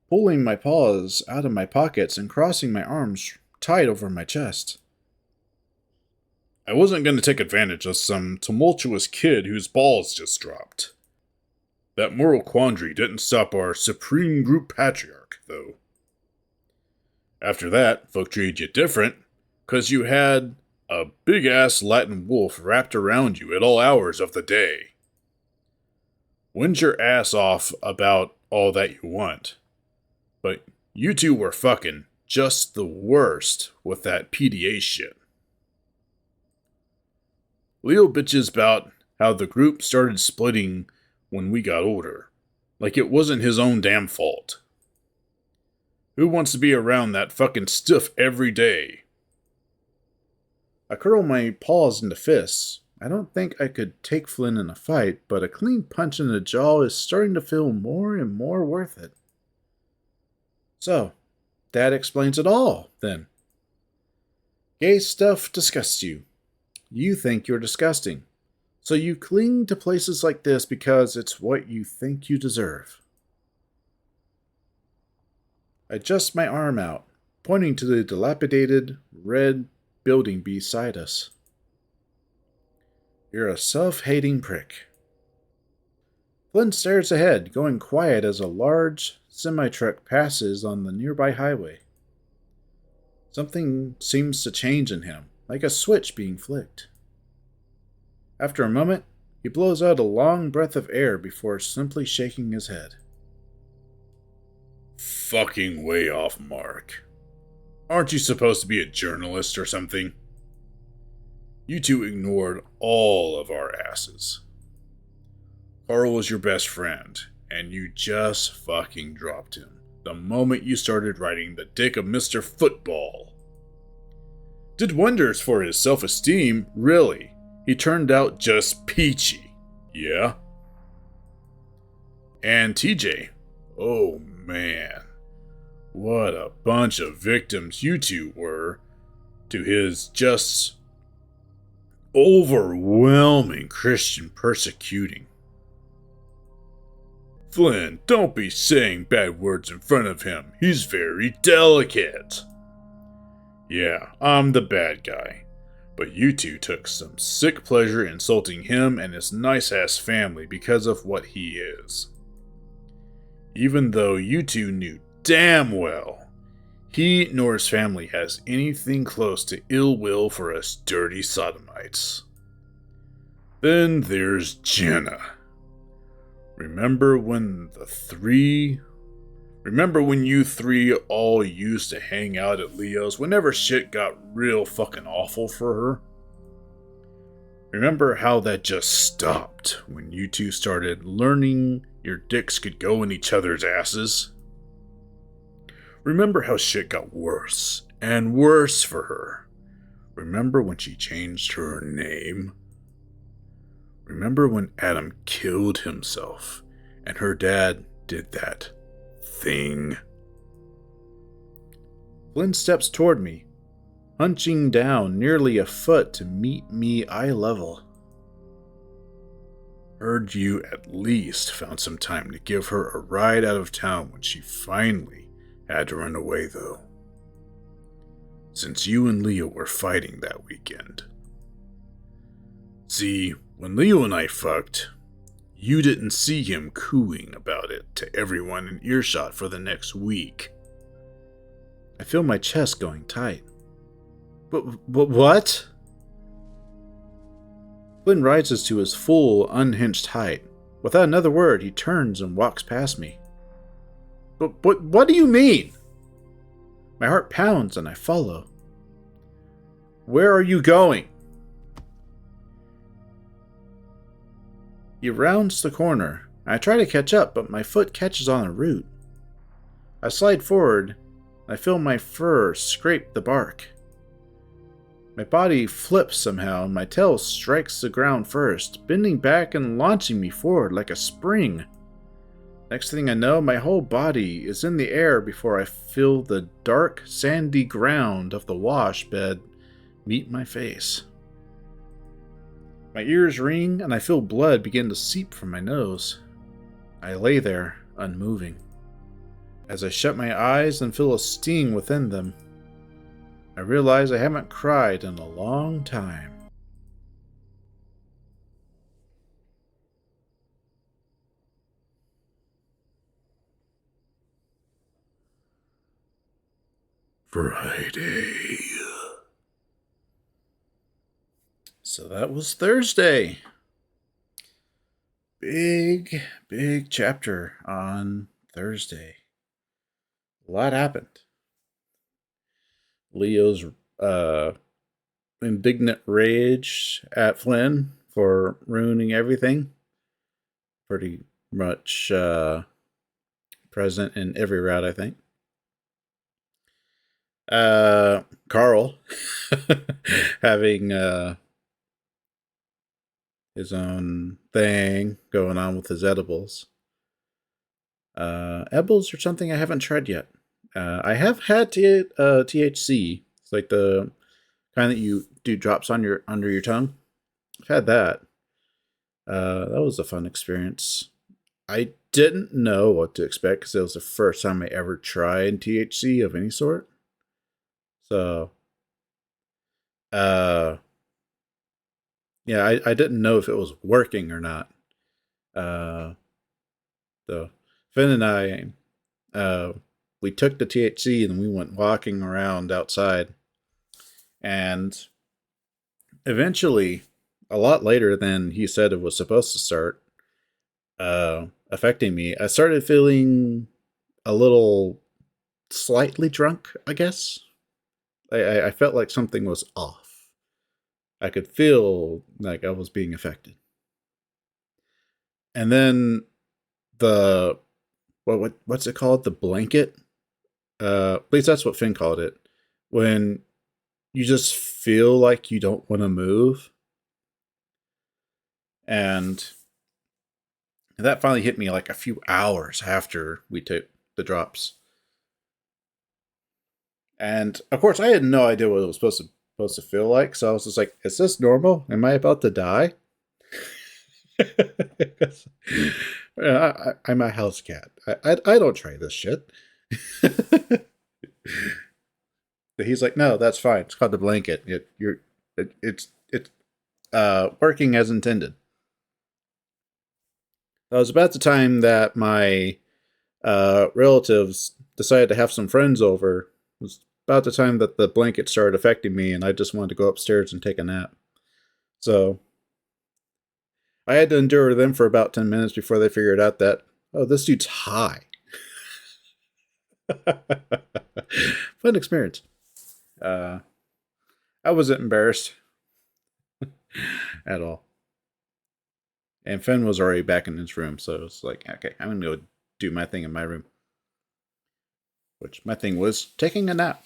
pulling my paws out of my pockets and crossing my arms tight over my chest. I wasn't going to take advantage of some tumultuous kid whose balls just dropped. That moral quandary didn't stop our Supreme Group Patriarch, though. After that, folk treated you different, 'cause you had a big-ass Latin wolf wrapped around you at all hours of the day. When's your ass off about all that you want? But you two were fucking just the worst with that PDA shit. Leo bitches about how the group started splitting when we got older, like it wasn't his own damn fault. Who wants to be around that fucking stuff every day? I curl my paws into fists. I don't think I could take Flynn in a fight, but a clean punch in the jaw is starting to feel more and more worth it. So, that explains it all, then. Gay stuff disgusts you. You think you're disgusting. So you cling to places like this because it's what you think you deserve. I adjust my arm out, pointing to the dilapidated, red building beside us. You're a self-hating prick. Flynn stares ahead, going quiet as a large semi-truck passes on the nearby highway. Something seems to change in him, like a switch being flicked. After a moment, he blows out a long breath of air before simply shaking his head. Fucking way off mark. Aren't you supposed to be a journalist or something? You two ignored all of our asses. Carl was your best friend, and you just fucking dropped him the moment you started riding the dick of Mr. Football. Did wonders for his self-esteem, really. He turned out just peachy. Yeah? And TJ. Oh man. What a bunch of victims you two were to his just overwhelming Christian persecuting. Flynn, don't be saying bad words in front of him. He's very delicate. Yeah, I'm the bad guy. But you two took some sick pleasure insulting him and his nice-ass family because of what he is. Even though you two knew damn well he nor his family has anything close to ill will for us dirty sodomites. Then there's Jenna. Remember when you three all used to hang out at Leo's whenever shit got real fucking awful for her? Remember how that just stopped when you two started learning your dicks could go in each other's asses? Remember how shit got worse and worse for her? Remember when she changed her name? Remember when Adam killed himself and her dad did that thing? Flynn steps toward me, hunching down nearly a foot to meet me eye level. Heard you at least found some time to give her a ride out of town when she finally had to run away, though. Since you and Leo were fighting that weekend. See, when Leo and I fucked, you didn't see him cooing about it to everyone in earshot for the next week. I feel my chest going tight. But what? Flynn rises to his full, unhinged height. Without another word, he turns and walks past me. But what do you mean? My heart pounds and I follow. Where are you going? He rounds the corner. I try to catch up, but my foot catches on a root. I slide forward. I feel my fur scrape the bark. My body flips somehow, and my tail strikes the ground first, bending back and launching me forward like a spring. Next thing I know, my whole body is in the air before I feel the dark, sandy ground of the wash bed meet my face. My ears ring, and I feel blood begin to seep from my nose. I lay there, unmoving. As I shut my eyes and feel a sting within them, I realize I haven't cried in a long time. Friday. So that was Thursday. Big chapter on Thursday. A lot happened. Leo's indignant rage at Flynn for ruining everything. Pretty much present in every route, I think. Carl having his own thing going on with his edibles. Edibles are something I haven't tried yet. I have had THC. It's like the kind that you do drops on your under your tongue. I've had that. That was a fun experience. I didn't know what to expect because it was the first time I ever tried THC of any sort. So, yeah, I didn't know if it was working or not. So Finn and I, we took the THC and we went walking around outside. And eventually, a lot later than he said it was supposed to start affecting me, I started feeling a little slightly drunk, I guess. I felt like something was off. I could feel like I was being affected. And then the what's it called? The blanket? At least that's what Finn called it. When you just feel like you don't want to move. And that finally hit me like a few hours after we took the drops. And of course, I had no idea what it was supposed to feel like. So I was just like, "Is this normal? Am I about to die?" I'm a house cat. I don't try this shit. He's like, "No, that's fine. It's called the blanket. It's working as intended." It was about the time that my relatives decided to have some friends over. It was about the time that the blanket started affecting me, and I just wanted to go upstairs and take a nap. So I had to endure them for about 10 minutes before they figured out that, oh, this dude's high. Fun experience. I wasn't embarrassed. at all. And Finn was already back in his room, so it was like, okay, I'm gonna go do my thing in my room. Which my thing was taking a nap.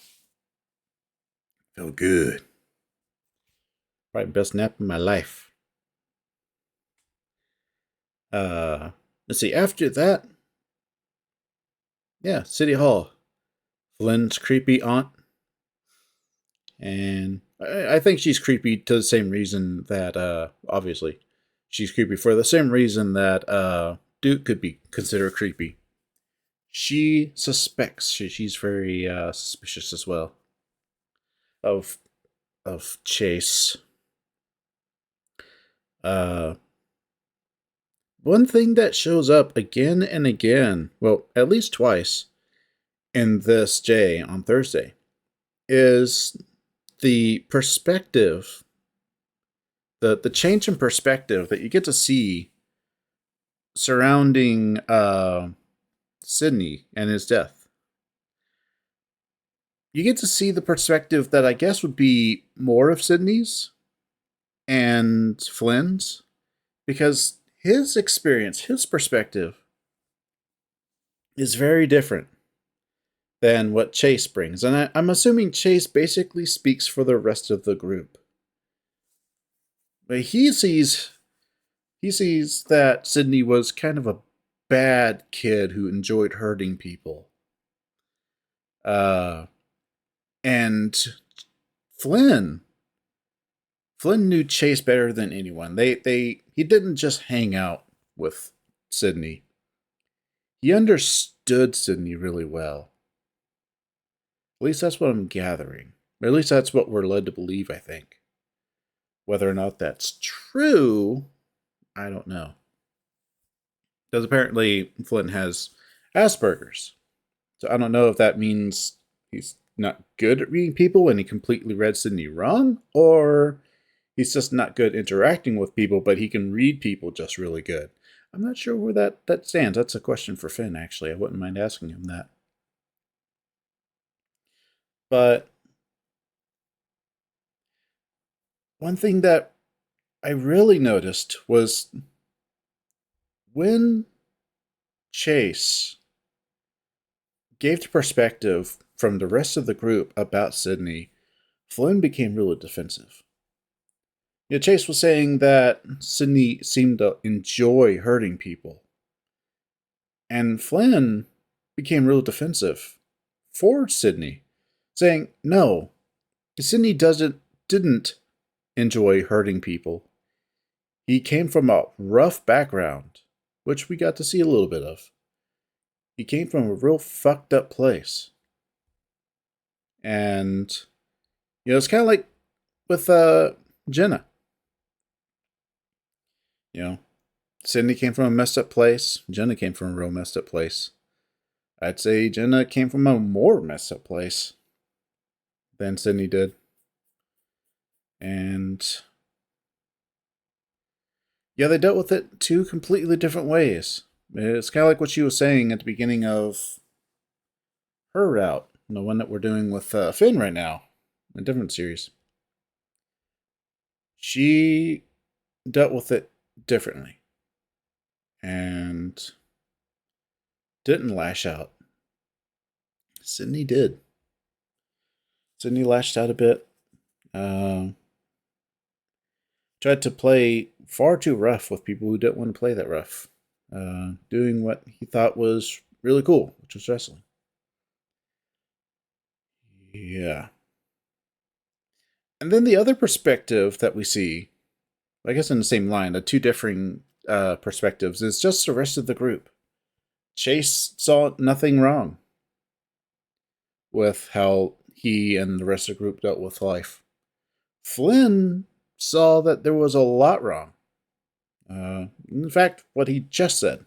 Felt good. Probably best nap of my life. Let's see. After that, yeah, City Hall. Flynn's creepy aunt, and I think she's creepy to the same reason that obviously she's creepy for the same reason that Duke could be considered creepy. She suspects. She's very suspicious as well of Chase. Uh, One thing that shows up again and again, well, at least twice in this J on Thursday, is the perspective, the change in perspective that you get to see surrounding Sydney and his death. You get to see the perspective that I guess would be more of Sydney's and Flynn's, because his experience, his perspective, is very different than what Chase brings. And I'm assuming Chase basically speaks for the rest of the group. But he sees that Sydney was kind of a bad kid who enjoyed hurting people. And Flynn knew Chase better than anyone. He didn't just hang out with Sydney. He understood Sydney really well. At least that's what I'm gathering. Or at least that's what we're led to believe, I think. Whether or not that's true, I don't know. Because apparently Flynn has Asperger's. So I don't know if that means he's not good at reading people and he completely read Sydney wrong, or he's just not good interacting with people, but he can read people just really good. I'm not sure where that stands. That's a question for Finn, actually. I wouldn't mind asking him that. But one thing that I really noticed was when Chase gave the perspective from the rest of the group about Sydney, Flynn became really defensive. You know, Chase was saying that Sydney seemed to enjoy hurting people. And Flynn became real defensive for Sydney, saying, no, Sydney didn't enjoy hurting people. He came from a rough background, which we got to see a little bit of. He came from a real fucked up place. And, you know, it's kind of like with Jenna. You know, Sydney came from a messed up place. Jenna came from a real messed up place. I'd say Jenna came from a more messed up place than Sydney did. And yeah, they dealt with it two completely different ways. It's kind of like what she was saying at the beginning of her route, the one that we're doing with Finn right now, a different series. She dealt with it differently and didn't lash out. Sydney did. Sydney lashed out a bit. Tried to play far too rough with people who didn't want to play that rough. Doing what he thought was really cool, which was wrestling. Yeah. And then the other perspective that we see, I guess in the same line, the two differing perspectives, is just the rest of the group. Chase saw nothing wrong with how he and the rest of the group dealt with life. Flynn saw that there was a lot wrong. In fact, what he just said.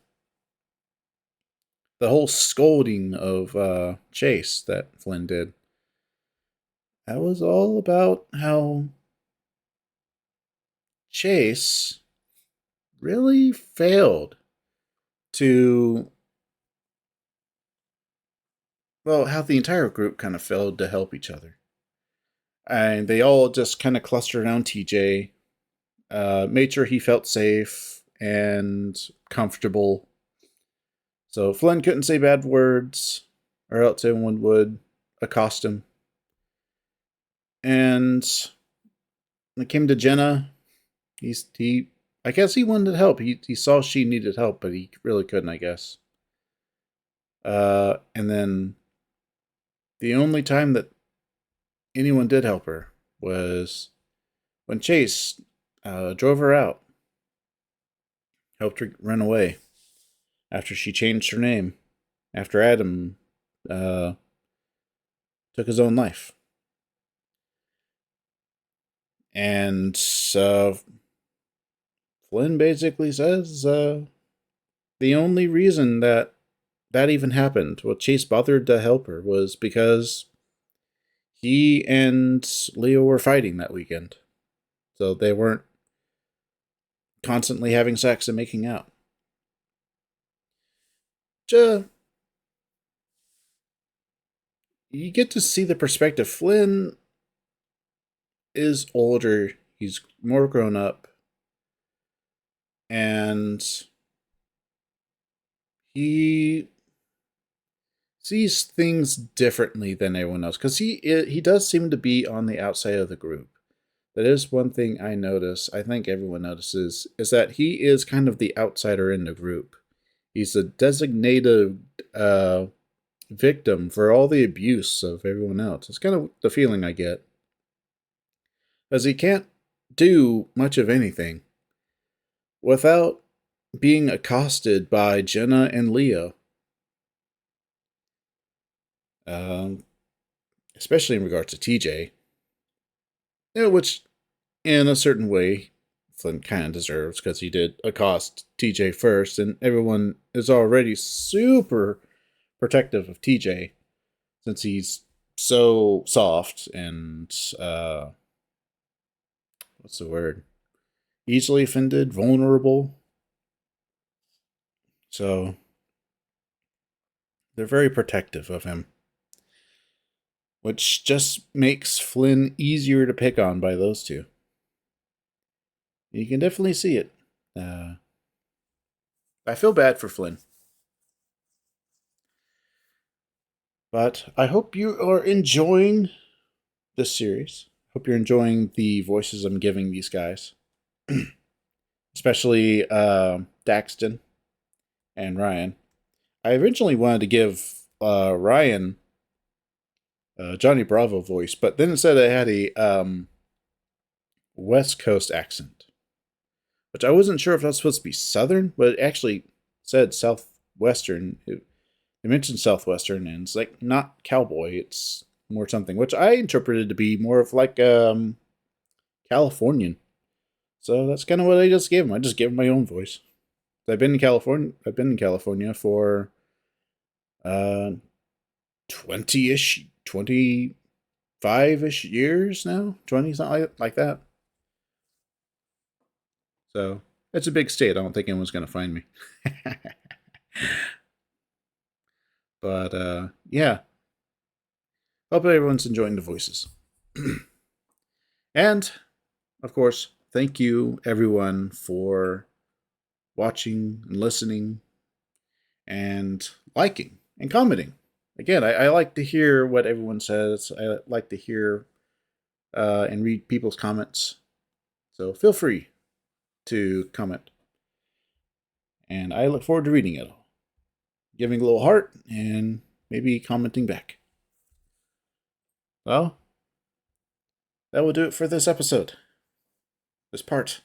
The whole scolding of Chase that Flynn did. That was all about how Chase really failed to, well, how the entire group kind of failed to help each other. And they all just kind of clustered around TJ. made sure he felt safe and comfortable. So Flynn couldn't say bad words, or else anyone would accost him. And when it came to Jenna, I guess he wanted help. He saw she needed help, but he really couldn't, I guess. And then the only time that anyone did help her was when Chase drove her out, helped her run away after she changed her name, after Adam took his own life. And Flynn basically says the only reason that even happened, well, Chase bothered to help her, was because he and Leo were fighting that weekend. So they weren't constantly having sex and making out. You get to see the perspective. Flynn is older, he's more grown up, and he sees things differently than everyone else, because he does seem to be on the outside of the group. That is one thing I notice, I think everyone notices, is that he is kind of the outsider in the group. He's a designated victim for all the abuse of everyone else. It's kind of the feeling I get. Because he can't do much of anything without being accosted by Jenna and Leo. Especially in regards to TJ. Which, in a certain way, Flynn kind of deserves, because he did accost TJ first, and everyone is already super protective of TJ, since he's so soft and, what's the word? Easily offended, vulnerable. So, they're very protective of him. Which just makes Flynn easier to pick on by those two. You can definitely see it. I feel bad for Flynn. But I hope you are enjoying this series. Hope you're enjoying the voices I'm giving these guys. Especially Daxton and Ryan. I originally wanted to give Ryan Johnny Bravo voice, but then it said I had a West Coast accent, which I wasn't sure if that's supposed to be Southern, but it actually said Southwestern. It mentioned Southwestern, and it's like not cowboy, it's more something, which I interpreted to be more of like Californian. So that's kind of what I just gave him. I just gave him my own voice. I've been in California for 20-ish, 25-ish years now, 20, something like that. So it's a big state. I don't think anyone's going to find me. But yeah, hope everyone's enjoying the voices. And of course, thank you everyone for watching and listening and liking and commenting. Again, I like to hear what everyone says. I like to hear and read people's comments. So feel free to comment. And I look forward to reading it all. Giving a little heart and maybe commenting back. Well, that will do it for this episode. This part.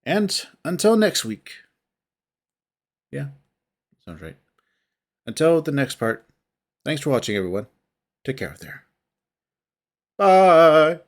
And until next week. Yeah, sounds right. Until the next part, thanks for watching, everyone. Take care out there. Bye!